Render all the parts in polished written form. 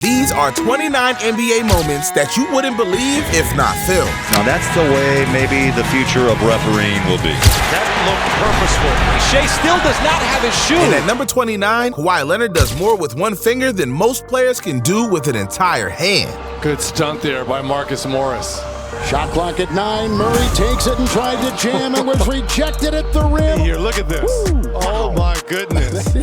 These are 29 NBA moments that you wouldn't believe if not filmed. Now that's the way maybe the future of refereeing will be. That looked purposeful. Shea still does not have his shoe. And at number 29, Kawhi Leonard does more with one finger than most players can do with an entire hand. Good stunt there by Marcus Morris. Shot clock at 9. Murray takes it and tried to jam and was rejected at the rim. Here, look at this. Woo. Oh, my goodness. He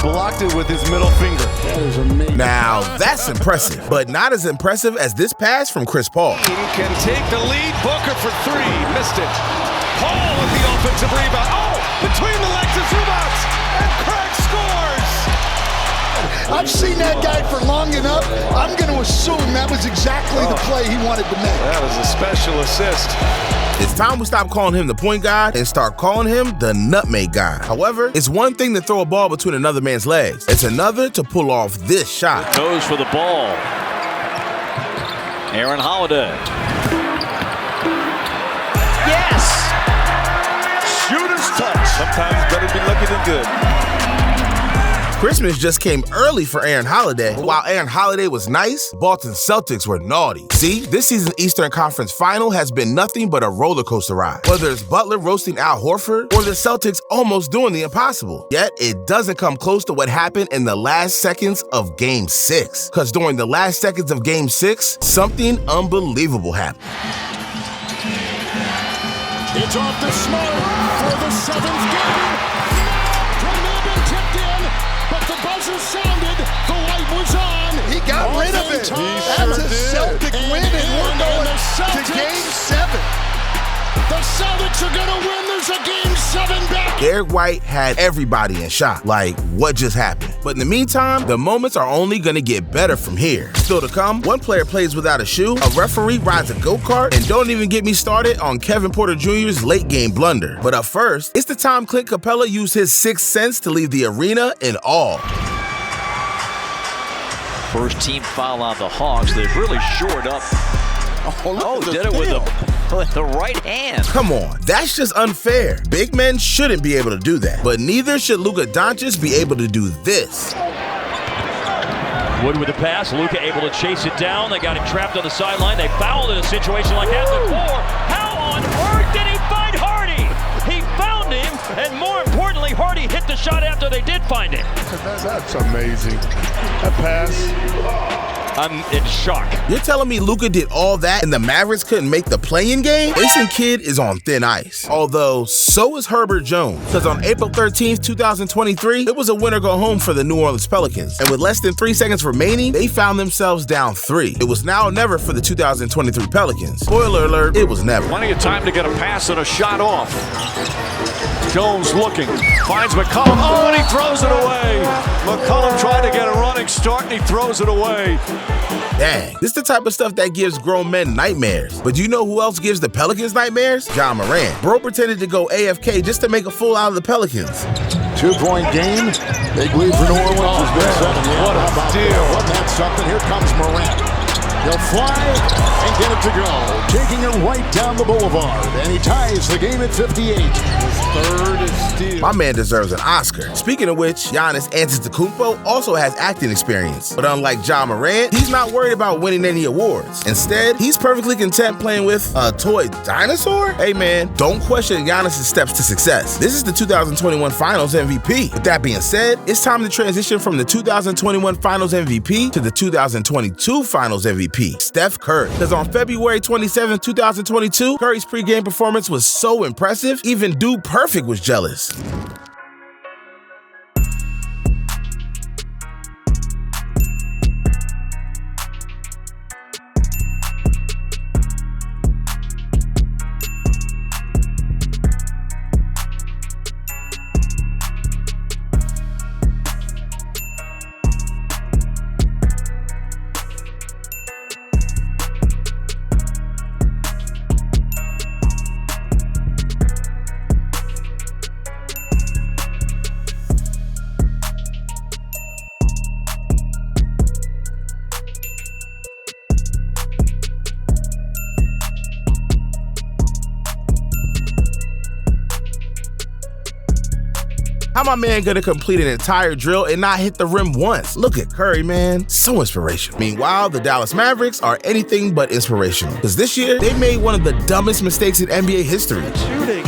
blocked it with his middle finger. That is amazing. Now, that's impressive, but not as impressive as this pass from Chris Paul. Can take the lead. Booker for 3. Missed it. Paul with the offensive rebound. Oh, between the legs is Zubac. And Craig scores. I've seen that guy for long enough. I'm going to assume that was exactly the play he wanted to make. That was a special assist. It's time we stop calling him the point guard and start calling him the nutmeg guy. However, it's one thing to throw a ball between another man's legs. It's another to pull off this shot. Goes for the ball. Aaron Holiday. Yes! Shooter's touch. Sometimes better be lucky than good. Christmas just came early for Aaron Holiday. While Aaron Holiday was nice, Boston Celtics were naughty. See, this season's Eastern Conference Final has been nothing but a roller coaster ride. Whether it's Butler roasting Al Horford or the Celtics almost doing the impossible. Yet, it doesn't come close to what happened in the last seconds of Game 6. Because during the last seconds of Game 6, something unbelievable happened. It's off to Smart for the 7th game. But the buzzer sounded, the light was on. He got rid of it. That's a Celtic win, and we're going to Game 7. The Celtics are going to win. There's a Game 7 back. Derek White had everybody in shock. Like, what just happened? But in the meantime, the moments are only going to get better from here. Still to come, one player plays without a shoe, a referee rides a go-kart, and don't even get me started on Kevin Porter Jr.'s late-game blunder. But up first, it's the time Clint Capella used his sixth sense to leave the arena in awe. First team foul on the Hawks. They've really shored up. Did it with the right hand. Come on, that's just unfair. Big men shouldn't be able to do that. But neither should Luka Doncic be able to do this. Wood with the pass. Luka able to chase it down. They got him trapped on the sideline. They fouled in a situation like that before. How on earth did he find Hardy? He found him, and more importantly, Hardy hit the shot after they did find him. That's amazing. That pass. I'm in shock. You're telling me Luka did all that and the Mavericks couldn't make the play-in game? Jason Kidd is on thin ice. Although, so is Herbert Jones. Because on April 13th, 2023, it was a win-or-go-home for the New Orleans Pelicans. And with less than 3 seconds remaining, they found themselves down 3. It was now or never for the 2023 Pelicans. Spoiler alert, it was never. Plenty of time to get a pass and a shot off. Jones looking, finds McCollum, and he throws it away. McCollum tried to get a running start, and he throws it away. Dang, this is the type of stuff that gives grown men nightmares. But do you know who else gives the Pelicans nightmares? Ja Morant. Bro pretended to go AFK just to make a fool out of the Pelicans. 2-point game. Big lead for New Orleans has been 7. Yeah, what a steal. Wasn't that something? Here comes Morant. He'll fly and get it to go. Taking it right down the boulevard. And he ties the game at 58. His third is steal. My man deserves an Oscar. Speaking of which, Giannis Antetokounmpo also has acting experience. But unlike Ja Morant, he's not worried about winning any awards. Instead, he's perfectly content playing with a toy dinosaur? Hey man, don't question Giannis' steps to success. This is the 2021 Finals MVP. With that being said, it's time to transition from the 2021 Finals MVP to the 2022 Finals MVP. Steph Curry. Because on February 27, 2022, Curry's pregame performance was so impressive, even Dude Perfect was jealous. How my man gonna complete an entire drill and not hit the rim once? Look at Curry, man. So inspirational. Meanwhile, the Dallas Mavericks are anything but inspirational. Because this year, they made one of the dumbest mistakes in NBA history. Shooting,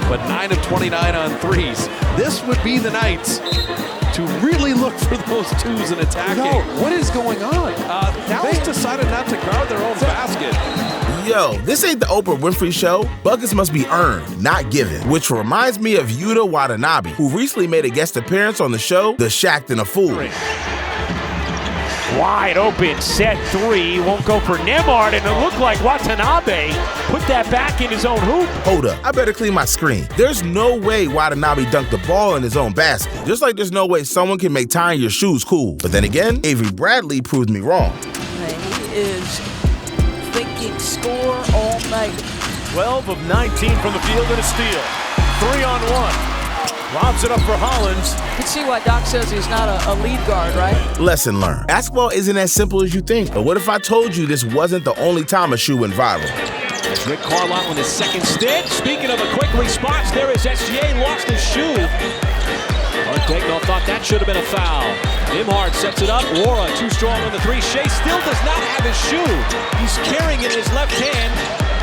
but 9 of 29 on threes. This would be the night to really look for those twos and attacking. No, what is going on? Dallas decided not to guard their own basket. Yo, this ain't the Oprah Winfrey Show. Buckets must be earned, not given. Which reminds me of Yuta Watanabe, who recently made a guest appearance on the show, The Shaqtin' a Fool. Wide open, set three, won't go for Nembhard, and it looked like Watanabe put that back in his own hoop. Hold up, I better clean my screen. There's no way Watanabe dunked the ball in his own basket. Just like there's no way someone can make tying your shoes cool. But then again, Avery Bradley proved me wrong. He is thinking score all night. 12 of 19 from the field and a steal. 3-on-1. Lobs it up for Hollins. You can see why Doc says he's not a lead guard, right? Lesson learned. Basketball isn't as simple as you think. But what if I told you this wasn't the only time a shoe went viral? Rick Carlisle on his second stint. Speaking of a quick response, there is SGA, lost his shoe. Daigneault thought that should have been a foul. Nembhard sets it up. Wara too strong on the three. Shea still does not have his shoe. He's carrying it in his left hand.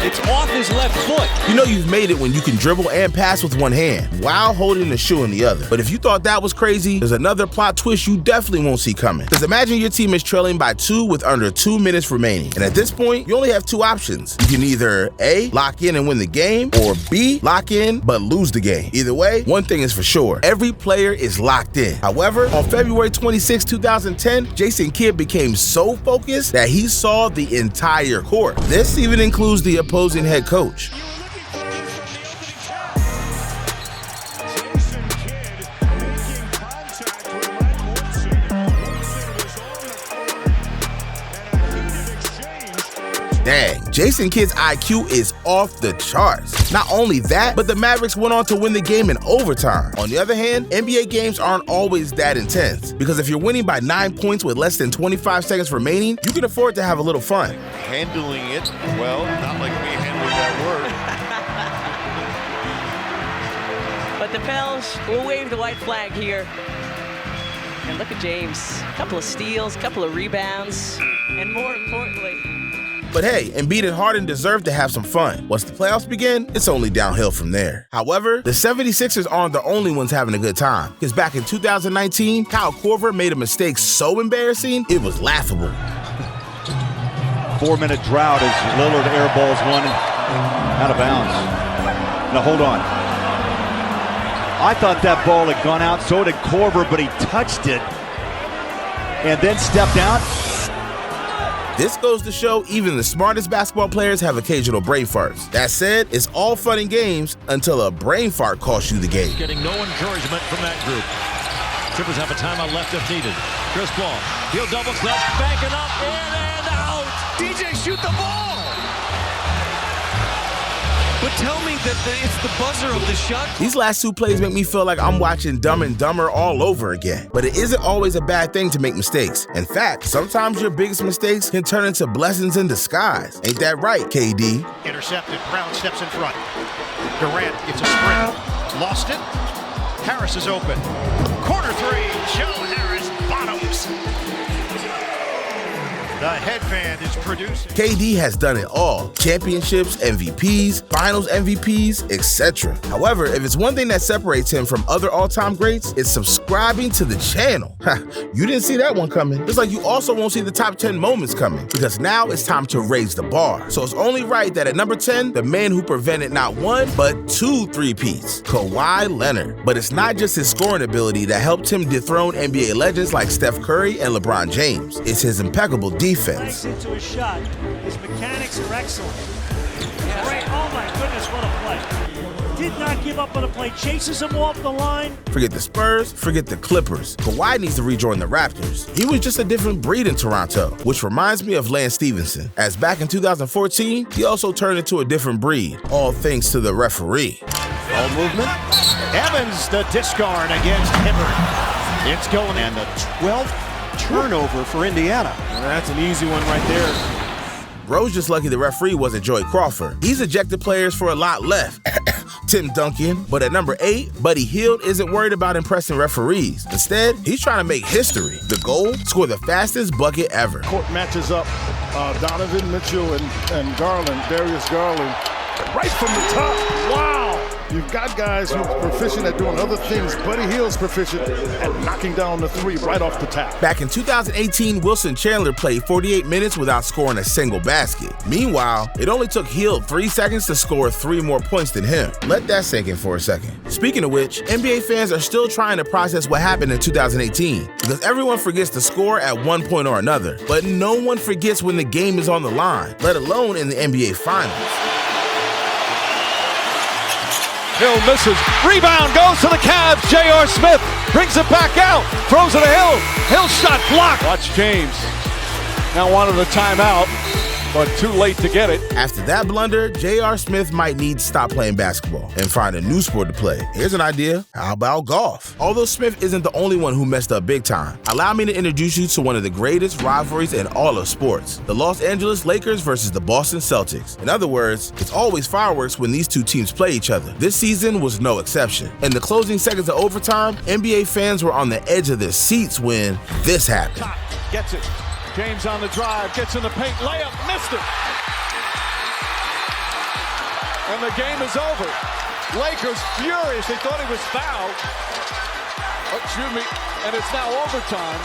It's off his left foot. You know you've made it when you can dribble and pass with one hand while holding the shoe in the other. But if you thought that was crazy, there's another plot twist you definitely won't see coming. Because imagine your team is trailing by 2 with under 2 minutes remaining. And at this point, you only have 2 options. You can either A, lock in and win the game, or B, lock in but lose the game. Either way, one thing is for sure. Every player is locked in. However, on February 26, 2010, Jason Kidd became so focused that he saw the entire court. This even includes the opposing head coach. Dang, Jason Kidd's IQ is off the charts. Not only that, but the Mavericks went on to win the game in overtime. On the other hand, NBA games aren't always that intense, because if you're winning by 9 points with less than 25 seconds remaining, you can afford to have a little fun. Handling it, well, not like me handling that word. But the Pels will wave the white flag here. And look at James. A couple of steals, a couple of rebounds, and more importantly, But hey, Embiid and Harden deserve to have some fun. Once the playoffs begin, it's only downhill from there. However, the 76ers aren't the only ones having a good time. Because back in 2019, Kyle Korver made a mistake so embarrassing, it was laughable. 4-minute drought as Lillard airballs one out of bounds. Now hold on. I thought that ball had gone out, so did Korver, but he touched it and then stepped out. This goes to show even the smartest basketball players have occasional brain farts. That said, it's all fun and games until a brain fart costs you the game. Getting no encouragement from that group. Clippers have a timeout left if needed. Chris Paul, he'll double clutch, banking up, in and out. DJ, shoot the ball. But tell me that it's the buzzer of the shot. These last 2 plays make me feel like I'm watching Dumb and Dumber all over again. But it isn't always a bad thing to make mistakes. In fact, sometimes your biggest mistakes can turn into blessings in disguise. Ain't that right, KD? Intercepted. Brown steps in front. Durant gets a sprint. Lost it. Harris is open. Corner 3. Joe Harris bottoms. The headband is producing. KD has done it all. Championships, MVPs, finals MVPs, etc. However, if it's one thing that separates him from other all-time greats, it's subscribing to the channel. You didn't see that one coming. Just like you also won't see the top 10 moments coming, because now it's time to raise the bar. So it's only right that at number 10, the man who prevented not 1, but 2 three-peats, Kawhi Leonard. But it's not just his scoring ability that helped him dethrone NBA legends like Steph Curry and LeBron James. It's his impeccable defense. Into his shot. His mechanics are excellent. Great. Oh my goodness, what a play. Did not give up on a play. Chases him off the line. Forget the Spurs, forget the Clippers. Kawhi needs to rejoin the Raptors. He was just a different breed in Toronto, which reminds me of Lance Stevenson. As back in 2014, he also turned into a different breed, all thanks to the referee. Ball movement. Evans, the discard against Hibbert. It's going in the 12th turnover for Indiana. That's an easy one right there. Bro's just lucky the referee wasn't Joey Crawford. He's ejected players for a lot left. Tim Duncan. But at number 8, Buddy Hield isn't worried about impressing referees. Instead, he's trying to make history. The goal? Score the fastest bucket ever. Court matches up Donovan Mitchell and Garland, Darius Garland, right from the top. Wow! You've got guys who are proficient at doing other things. Buddy Hield's proficient at knocking down the three right off the tap. Back in 2018, Wilson Chandler played 48 minutes without scoring a single basket. Meanwhile, it only took Hield 3 seconds to score 3 more points than him. Let that sink in for a second. Speaking of which, NBA fans are still trying to process what happened in 2018 because everyone forgets to score at one point or another, but no one forgets when the game is on the line, let alone in the NBA Finals. Hill misses. Rebound goes to the Cavs. J.R. Smith brings it back out. Throws it to Hill. Hill shot blocked. Watch James. Now wanted a timeout, but too late to get it. After that blunder, J.R. Smith might need to stop playing basketball and find a new sport to play. Here's an idea. How about golf? Although Smith isn't the only one who messed up big time, allow me to introduce you to one of the greatest rivalries in all of sports, the Los Angeles Lakers versus the Boston Celtics. In other words, it's always fireworks when these two teams play each other. This season was no exception. In the closing seconds of overtime, NBA fans were on the edge of their seats when this happened. Gets it. James on the drive, gets in the paint, layup, missed it. And the game is over. Lakers furious, they thought he was fouled. Excuse me, and it's now overtime.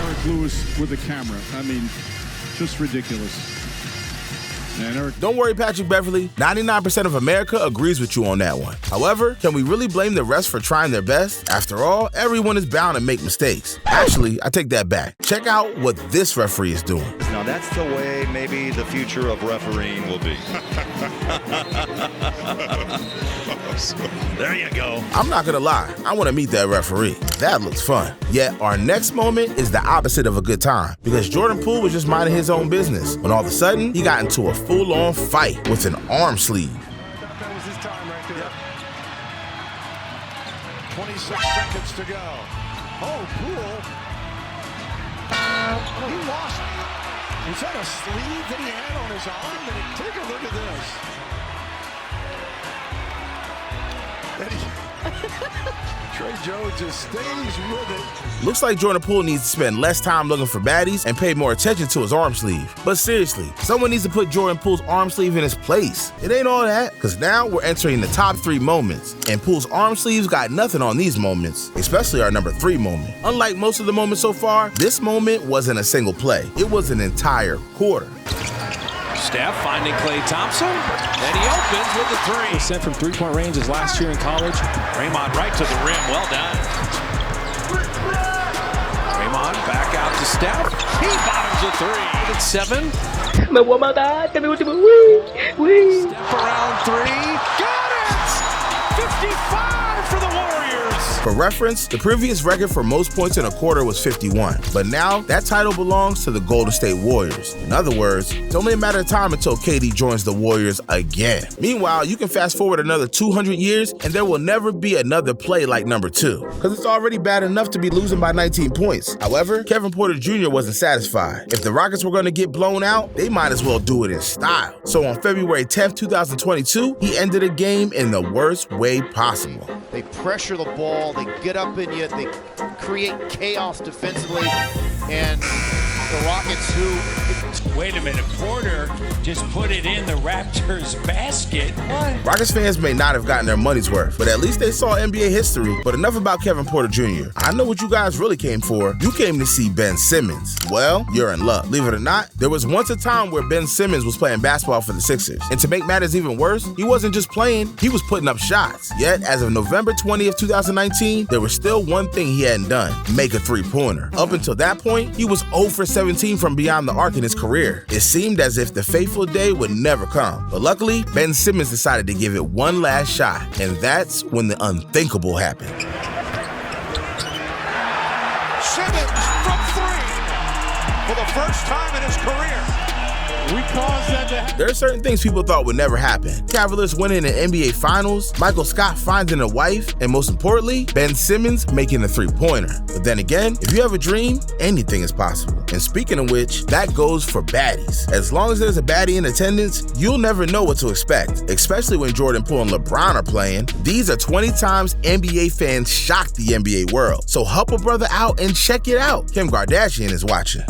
Eric Lewis with the camera. I mean, just ridiculous. And Eric, don't worry, Patrick Beverley. 99% of America agrees with you on that one. However, can we really blame the refs for trying their best? After all, everyone is bound to make mistakes. Actually, I take that back. Check out what this referee is doing. Now that's the way maybe the future of refereeing will be. There you go. I'm not gonna lie, I want to meet that referee. That looks fun. Yet our next moment is the opposite of a good time because Jordan Poole was just minding his own business when all of a sudden he got into a full-on fight with an arm sleeve. That was his time right there. 26 seconds to go. Oh, Poole. Oh, he lost. Was that a sleeve that he had on his arm? Take a look at this. Trey Jones just stays with it. Looks like Jordan Poole needs to spend less time looking for baddies and pay more attention to his arm sleeve. But seriously, someone needs to put Jordan Poole's arm sleeve in his place. It ain't all that, because now we're entering the top 3 moments, and Poole's arm sleeves got nothing on these moments, especially our number 3 moment. Unlike most of the moments so far, this moment wasn't a single play. It was an entire quarter. Steph finding Klay Thompson, and he opens with the 3. He sent from three-point range his last year in college. Draymond right to the rim, well done. Draymond back out to Steph. He bottoms a 3. It's 7. Step around 3. Got it! 55 for the Warriors. For reference, the previous record for most points in a quarter was 51, but now that title belongs to the Golden State Warriors. In other words, it's only a matter of time until KD joins the Warriors again. Meanwhile, you can fast forward another 200 years and there will never be another play like number 2, because it's already bad enough to be losing by 19 points. However, Kevin Porter Jr. wasn't satisfied. If the Rockets were going to get blown out, they might as well do it in style. So on February 10th, 2022, he ended a game in the worst way possible. They pressure the ball, they get up in you, they create chaos defensively, and the Rockets who... Wait a minute, Porter just put it in the Raptors' basket. What? Rockets fans may not have gotten their money's worth, but at least they saw NBA history. But enough about Kevin Porter Jr. I know what you guys really came for. You came to see Ben Simmons. Well, you're in luck. Believe it or not, there was once a time where Ben Simmons was playing basketball for the Sixers. And to make matters even worse, he wasn't just playing, he was putting up shots. Yet, as of November 20th, 2019, there was still one thing he hadn't done: make a three-pointer. Up until that point, he was 0 for 17 from beyond the arc in his career. It seemed as if the fateful day would never come. But luckily, Ben Simmons decided to give it one last shot, and that's when the unthinkable happened. Simmons from 3 for the first time in his career. We caused that to happen. There are certain things people thought would never happen. Cavaliers winning an NBA Finals, Michael Scott finding a wife, and most importantly, Ben Simmons making a three-pointer. But then again, if you have a dream, anything is possible. And speaking of which, that goes for baddies. As long as there's a baddie in attendance, you'll never know what to expect, especially when Jordan Poole and LeBron are playing. These are 20 times NBA fans shocked the NBA world. So help a brother out and check it out. Kim Kardashian is watching.